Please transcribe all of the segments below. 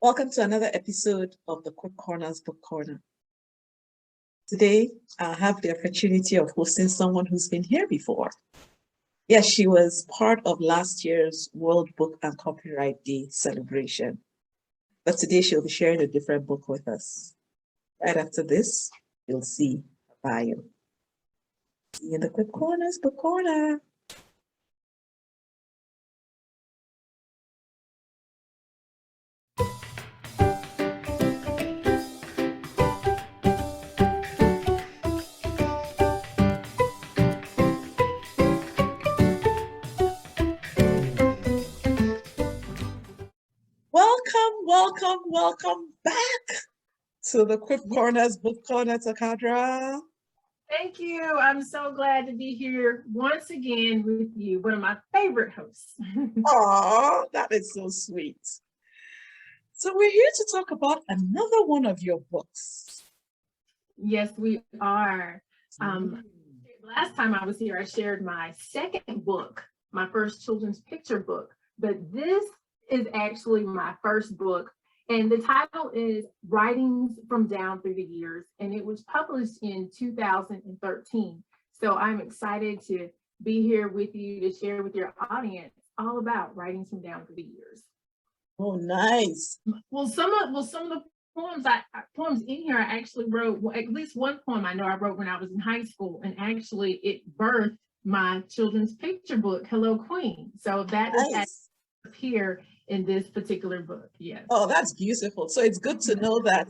Welcome to another episode of the Quip Corners Book Corner. Today, I have the opportunity of hosting someone who's been here before. Yes, she was part of last year's World Book and Copyright Day celebration. But today she'll be sharing a different book with us. Right after this, you'll see her bio. See you in the Quip Corners Book Corner. Welcome back to the Quip Corners Book Corner, Tacardra. Thank you. I'm so glad to be here once again with you, one of my favorite hosts. Oh, that is so sweet. So we're here to talk about another one of your books. Yes, we are. Last time I was here, I shared my second book, my first children's picture book, but this is actually my first book. And the title is Writings from Down Through the Years, and it was published in 2013. So I'm excited to be here with you to share with your audience all about Writings from Down Through the Years. Oh, nice. Well, some of the poems in here I actually wrote. Well, at least one poem I know I wrote when I was in high school, and actually it birthed my children's picture book, Hello Queen. So that is here in this particular book. Yes. Oh, that's beautiful. So it's good to know that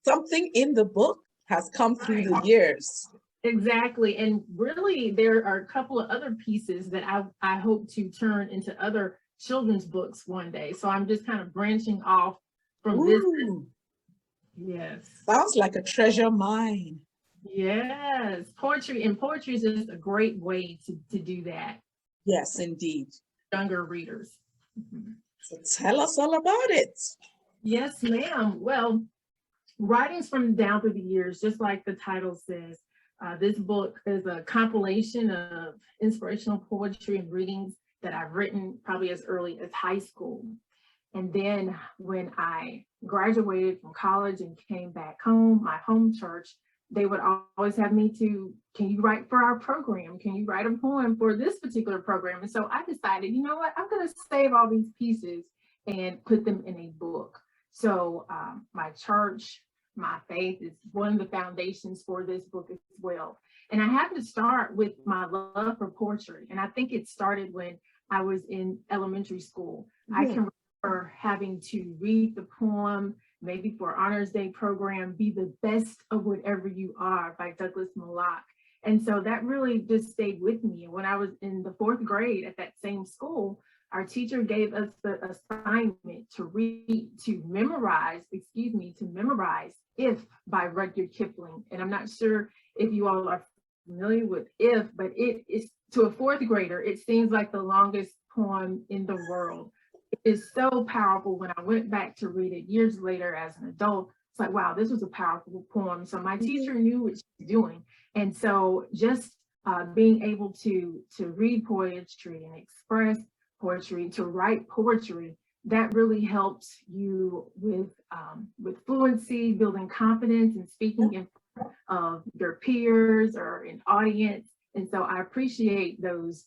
something in the book has come through the years. Exactly. And really, there are a couple of other pieces that I hope to turn into other children's books one day. So I'm just kind of branching off from this. Yes. Sounds like a treasure mine. Yes. Poetry is just a great way to do that. Yes, indeed. Younger readers. So tell us all about it. Yes, ma'am. Well, Writings from Down Through the Years, just like the title says, this book is a compilation of inspirational poetry and readings that I've written probably as early as high school. And then when I graduated from college and came back home, my home church, they would always have me can you write for our program? Can you write a poem for this particular program? And so I decided, you know what, I'm going to save all these pieces and put them in a book. So my church, my faith is one of the foundations for this book as well. And I have to start with my love for poetry. And I think it started when I was in elementary school. I can remember having to read the poem, maybe for Honors Day program, Be the Best of Whatever You Are by Douglas Mallock. And so that really just stayed with me. And when I was in the 4th grade at that same school, our teacher gave us the assignment to memorize If by Rudyard Kipling. And I'm not sure if you all are familiar with If, but it is, to a 4th grader, it seems like the longest poem in the world. It is so powerful. When I went back to read it years later as an adult, it's like, wow, this was a powerful poem. So my teacher knew what she was doing. And so just being able to read poetry and express poetry, to write poetry, that really helps you with fluency, building confidence, and speaking in front of your peers or an audience. And so I appreciate those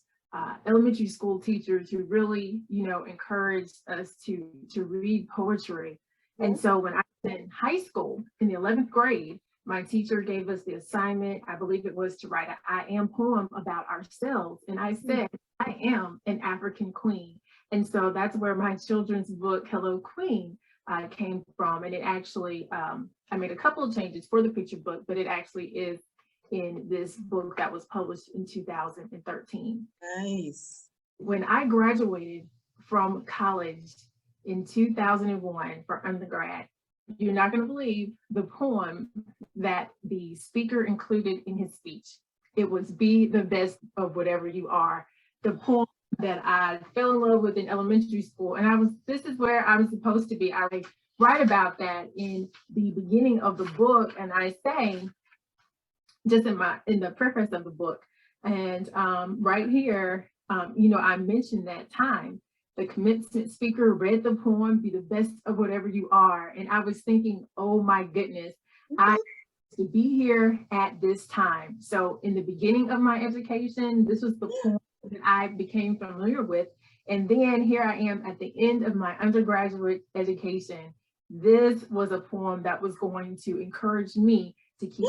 elementary school teachers who really, encouraged us to read poetry. And so when I was in high school, in the 11th grade, my teacher gave us the assignment, I believe it was to write an I am poem about ourselves. And I said, I am an African queen. And so that's where my children's book, Hello Queen, came from. And it actually, I made a couple of changes for the picture book, but it actually is in this book that was published in 2013. Nice. When I graduated from college in 2001 for undergrad, you're not going to believe the poem that the speaker included in his speech. It was Be the Best of Whatever You Are, the poem that I fell in love with in elementary school. And this is where I was supposed to be. I write about that in the beginning of the book, and I say, just in the preface of the book, and right here, I mentioned that time. the commencement speaker read the poem, be the best of whatever you are. And I was thinking, oh my goodness, I to be here at this time. So in the beginning of my education, this was the poem that I became familiar with. And then here I am at the end of my undergraduate education. This was a poem that was going to encourage me to keep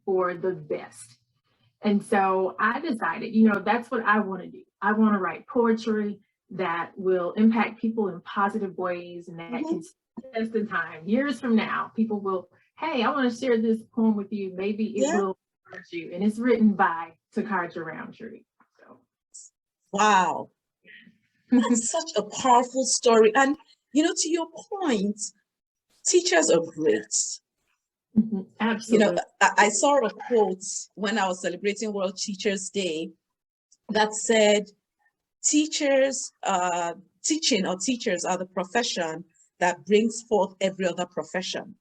for the best. And so I decided, that's what I want to do. I want to write poetry that will impact people in positive ways and that can test the time. Years from now, people will, hey, I want to share this poem with you. Maybe it will hurt you. And it's written by Tacardra Rountree. So. Wow. That's such a powerful story. And, to your point, teachers are great. Absolutely. I saw a quote when I was celebrating World Teachers Day that said, teachers are the profession that brings forth every other profession.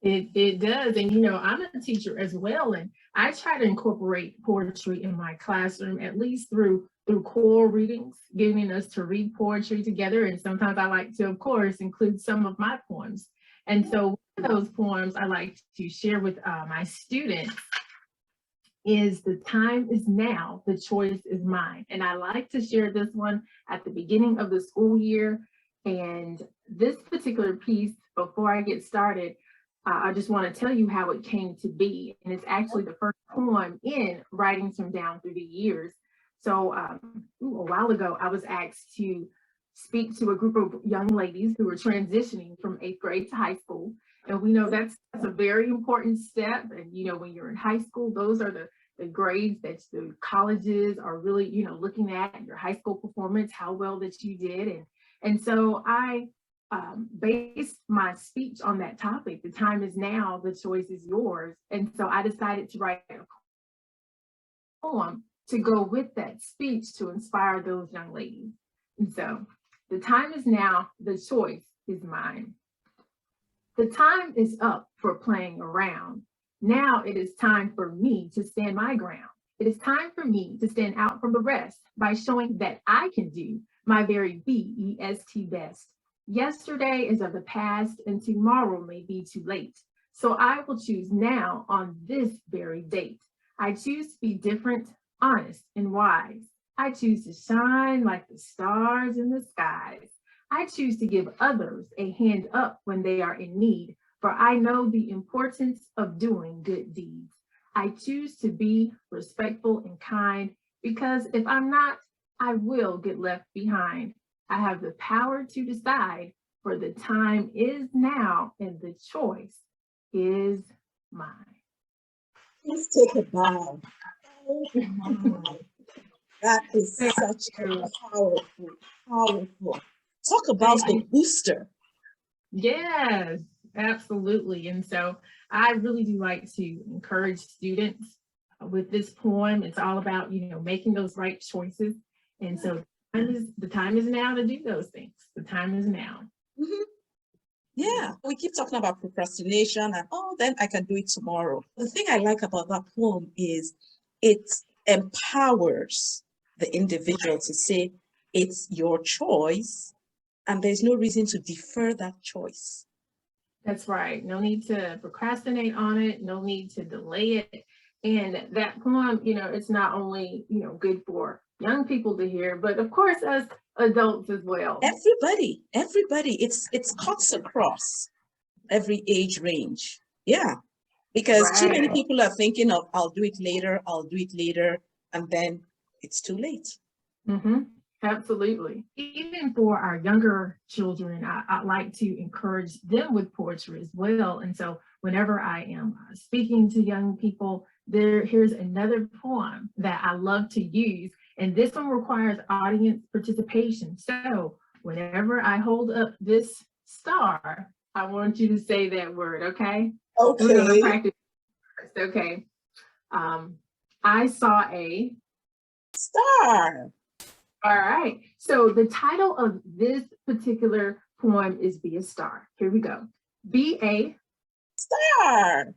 It does. And, I'm a teacher as well. And I try to incorporate poetry in my classroom, at least through choral readings, getting us to read poetry together. And sometimes I like to, of course, include some of my poems. And so one of those poems I like to share with my students is "The time is now, the choice is mine." And I like to share this one at the beginning of the school year. And this particular piece, before I get started, I just want to tell you how it came to be. And it's actually the first poem in Writings from Down Through the Years. So a while ago, I was asked to speak to a group of young ladies who were transitioning from 8th grade to high school. And we know that's a very important step. And, when you're in high school, those are the grades that the colleges are really, looking at your high school performance, how well that you did. And so I based my speech on that topic. The time is now, the choice is yours. And so I decided to write a poem to go with that speech to inspire those young ladies. And so the time is now, the choice is mine. The time is up for playing around. Now it is time for me to stand my ground. It is time for me to stand out from the rest by showing that I can do my very best. Yesterday is of the past and tomorrow may be too late. So I will choose now on this very date. I choose to be different, honest, and wise. I choose to shine like the stars in the skies. I choose to give others a hand up when they are in need, for I know the importance of doing good deeds. I choose to be respectful and kind, because if I'm not, I will get left behind. I have the power to decide, for the time is now and the choice is mine. Let's take a bow. Oh my. That is such a powerful. Talk about the booster. Yes, absolutely. And so I really do like to encourage students with this poem. It's all about, making those right choices. And so the time is now to do those things. The time is now. Yeah, we keep talking about procrastination and, then I can do it tomorrow. The thing I like about that poem is it empowers the individual to say it's your choice and there's no reason to defer that choice. That's right. No need to procrastinate on it. No need to delay it. And that poem, it's not only, good for young people to hear, but of course us adults as well. Everybody, it cuts across every age range. Yeah, because too many people are thinking of, I'll do it later, and then it's too late. Absolutely. Even for our younger children, I like to encourage them with poetry as well. And so whenever I am speaking to young people, here's another poem that I love to use. And this one requires audience participation. So whenever I hold up this star, I want you to say that word, okay? Okay. We're gonna practice first, okay? I saw a star. All right. So the title of this particular poem is Be a Star. Here we go. Be a star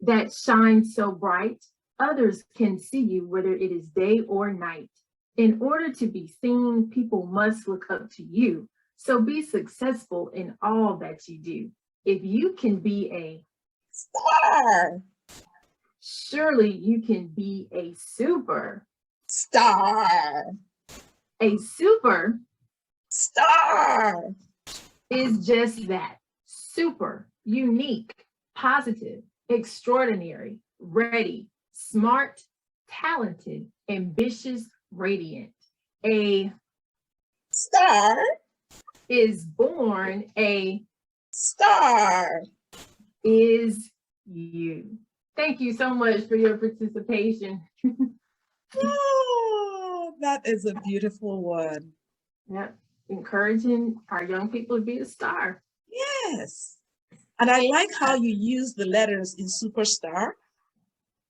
that shines so bright, others can see you whether it is day or night. In order to be seen, people must look up to you. So be successful in all that you do. If you can be a star, surely you can be a superstar. A superstar is just that, super, unique, positive, extraordinary, ready, smart, talented, ambitious, radiant. A star is born, a star is you. Thank you so much for your participation. Oh, that is a beautiful one. Yeah, encouraging our young people to be a star. Yes. And I like how you use the letters in superstar.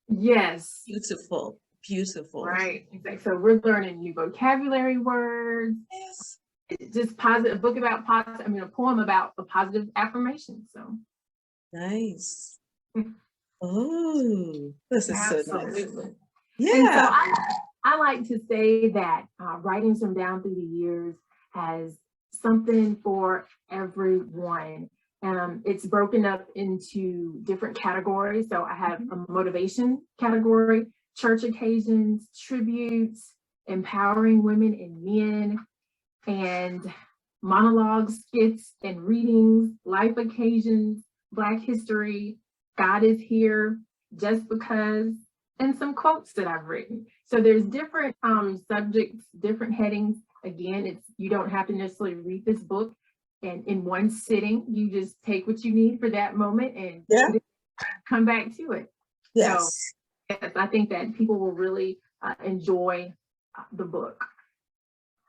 Yes. Beautiful, beautiful. Right, exactly. So we're learning new vocabulary words. Yes. It's just positive, a book about positive, I mean, a poem about a positive affirmation. So nice. Oh, this is so nice. absolutely. Yeah. And so I like to say that Writings from Down Through the Years has something for everyone. It's broken up into different categories. So I have a motivation category, church occasions, tributes, empowering women and men, and monologues, skits, and readings, life occasions, Black history, God is here, just because, and some quotes that I've written. So there's different subjects, different headings. Again, you don't have to necessarily read this book and in one sitting. You just take what you need for that moment and come back to it. Yes. So yes, I think that people will really enjoy the book.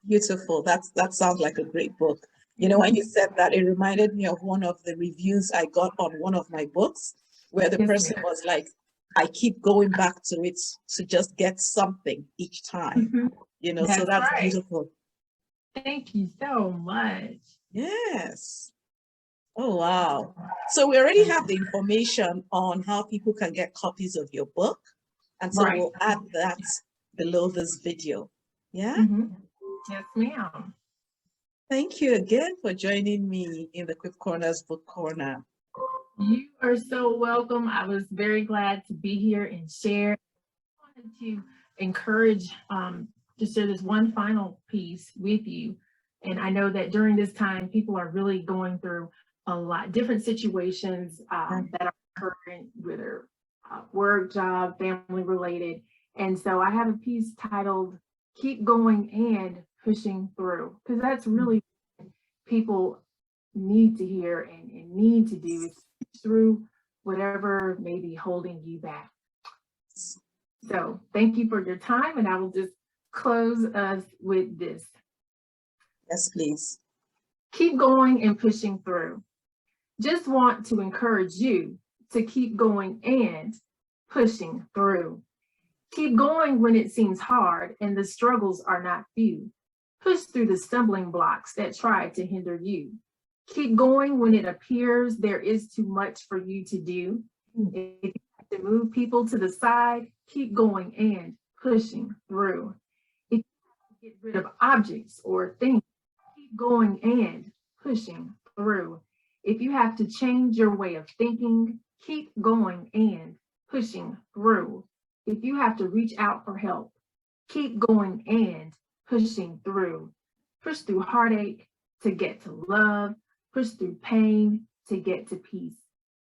Beautiful. That sounds like a great book. You know, when you said that, it reminded me of one of the reviews I got on one of my books, where the person was like, I keep going back to it to just get something each time. You know, so that's right. Beautiful. Thank you so much. Yes. Oh, wow. So we already have the information on how people can get copies of your book. And so we'll add that below this video. Yeah? Yes, ma'am. Thank you again for joining me in the Quip Corners Book Corner. You are so welcome. I was very glad to be here and share. I wanted to encourage to share this one final piece with you. And I know that during this time, people are really going through a lot different situations that are occurring, whether work, job, family related. And so I have a piece titled Keep Going and Pushing Through, because that's really what people need to hear and need to do is push through whatever may be holding you back. So thank you for your time, and I will just close us with this. Yes, please. Keep going and pushing through. Just want to encourage you to keep going and pushing through. Keep going when it seems hard and the struggles are not few. Push through the stumbling blocks that try to hinder you. Keep going when it appears there is too much for you to do. If you have to move people to the side, keep going and pushing through. If you have to get rid of objects or things, keep going and pushing through. If you have to change your way of thinking, keep going and pushing through. If you have to reach out for help, keep going and pushing through. Push through heartache to get to love. Push through pain to get to peace.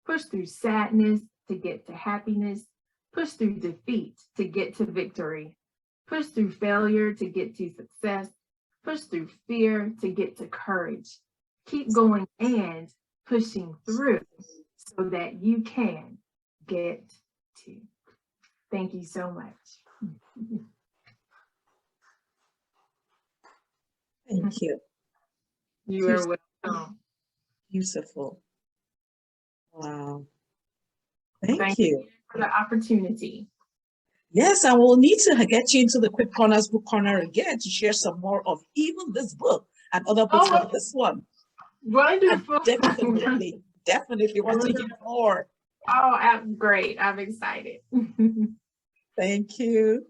Push through sadness to get to happiness. Push through defeat to get to victory. Push through failure to get to success. Push through fear to get to courage. Keep going and pushing through so that you can get to. Thank you so much. Thank you. You are welcome. Beautiful. Wow. Thank you for the opportunity. Yes, and we'll need to get you into the Quip Corners Book Corner again to share some more of even this book and other books like this one. Wonderful. And definitely want to hear more. Oh, great. I'm excited. Thank you.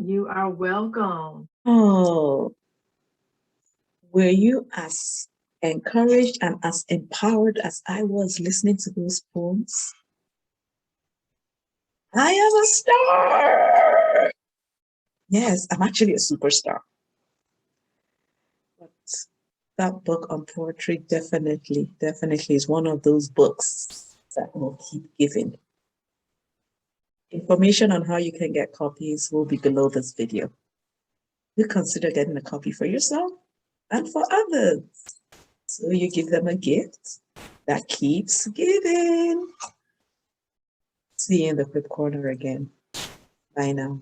You are welcome. Oh, were you as encouraged and as empowered as I was listening to those poems? I am a star. Yes, I'm actually a superstar. But that book on poetry definitely is one of those books that will keep giving. Information on how you can get copies will be below this video. You consider getting a copy for yourself and for others. So you give them a gift that keeps giving. See you in the Quip corner again. Bye now.